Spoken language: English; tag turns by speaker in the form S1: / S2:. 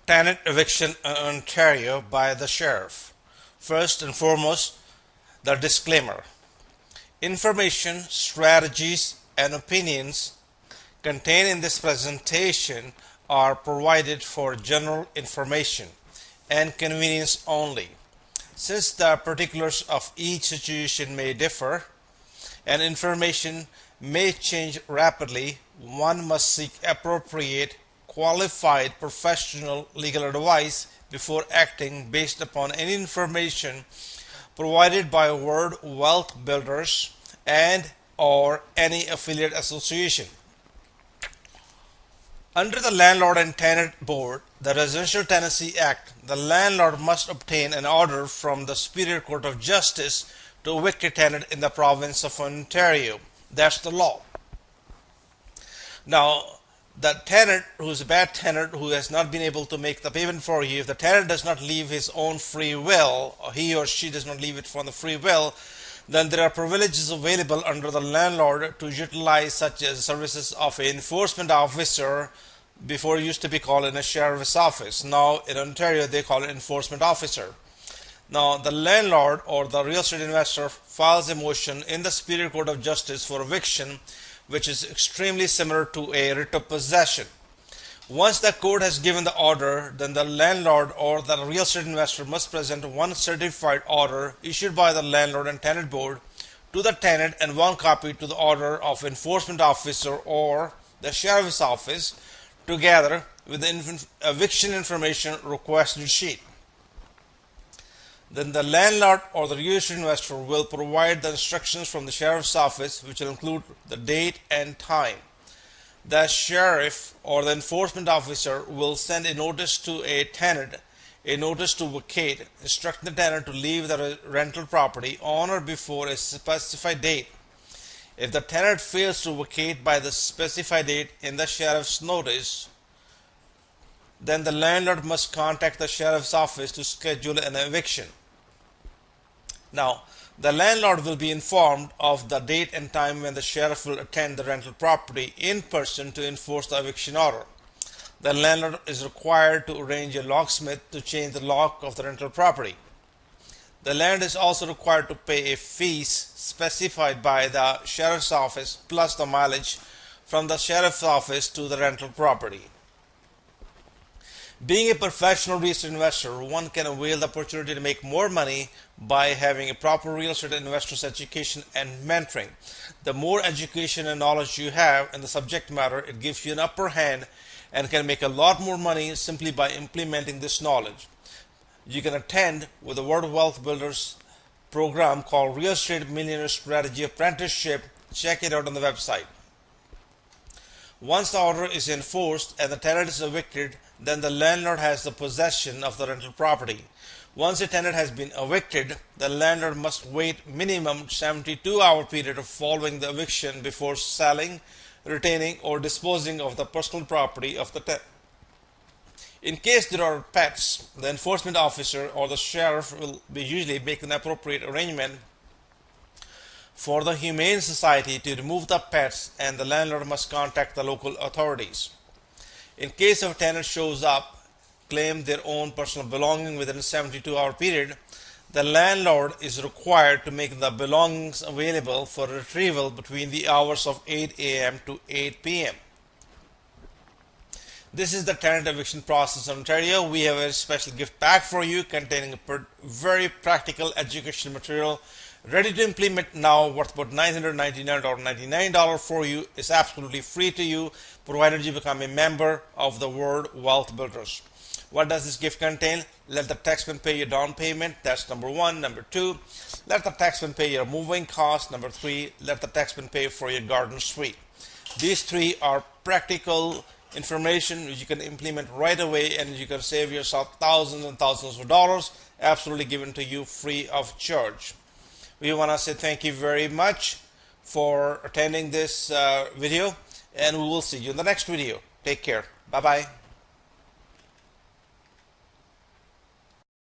S1: tenant eviction in Ontario by the sheriff. First and foremost, the disclaimer. Information, strategies, and opinions contained in this presentation are provided for general information and convenience only. Since the particulars of each situation may differ and information may change rapidly, one must seek appropriate, qualified professional legal advice before acting based upon any information provided by Word Wealth Builders and or any affiliate association. Under the Landlord and Tenant Board, the Residential Tenancy Act, the landlord must obtain an order from the Superior Court of Justice to evict a tenant in the province of Ontario. That's the law. Now, the tenant who is a bad tenant who has not been able to make the payment for you, if the tenant does not leave his own free will, or he or she does not leave it from the free will, then there are privileges available under the landlord to utilize, such as services of an enforcement officer. Before it used to be called in a sheriff's office. Now in Ontario they call it enforcement officer. Now the landlord or the real estate investor files a motion in the Superior Court of Justice for eviction, which is extremely similar to a writ of possession. Once the court has given the order, then the landlord or the real estate investor must present one certified order issued by the Landlord and Tenant Board to the tenant and one copy to the order of enforcement officer or the sheriff's office, together with the eviction information requested sheet. Then the landlord or the real estate investor will provide the instructions from the sheriff's office, which will include the date and time. The sheriff or the enforcement officer will send a notice to a tenant, a notice to vacate, instructing the tenant to leave the rental property on or before a specified date. If the tenant fails to vacate by the specified date in the sheriff's notice, then the landlord must contact the sheriff's office to schedule an eviction. Now, the landlord will be informed of the date and time when the sheriff will attend the rental property in person to enforce the eviction order. The landlord is required to arrange a locksmith to change the lock of the rental property. The landlord is also required to pay a fees specified by the sheriff's office plus the mileage from the sheriff's office to the rental property. Being a professional real estate investor, one can avail the opportunity to make more money by having a proper real estate investor's education and mentoring. The more education and knowledge you have in the subject matter, it gives you an upper hand and can make a lot more money simply by implementing this knowledge. You can attend with the Word Wealth Builders program called Real Estate Millionaire Strategy Apprenticeship. Check it out on the website. Once the order is enforced and the tenant is evicted, then the landlord has the possession of the rental property. Once a tenant has been evicted, the landlord must wait minimum 72-hour period following the eviction before selling, retaining, or disposing of the personal property of the tenant. In case there are pets, the enforcement officer or the sheriff will be usually make an appropriate arrangement for the Humane Society to remove the pets, and the landlord must contact the local authorities. In case a tenant shows up, claim their own personal belonging within a 72-hour period, the landlord is required to make the belongings available for retrieval between the hours of 8 a.m. to 8 p.m. This is the tenant eviction process in Ontario. We have a special gift pack for you containing a very practical educational material ready to implement now, worth about $999 for you. It's absolutely free to you, provided you become a member of the Word Wealth Builders. What does this gift contain? Let the taxman pay your down payment. That's number one. Number two, let the taxman pay your moving cost. Number three, let the taxman pay for your garden suite. These three are practical information which you can implement right away, and you can save yourself thousands and thousands of dollars, absolutely given to you free of charge. We want to say thank you very much for attending this video, and we will see you in the next video. Take care. Bye-bye.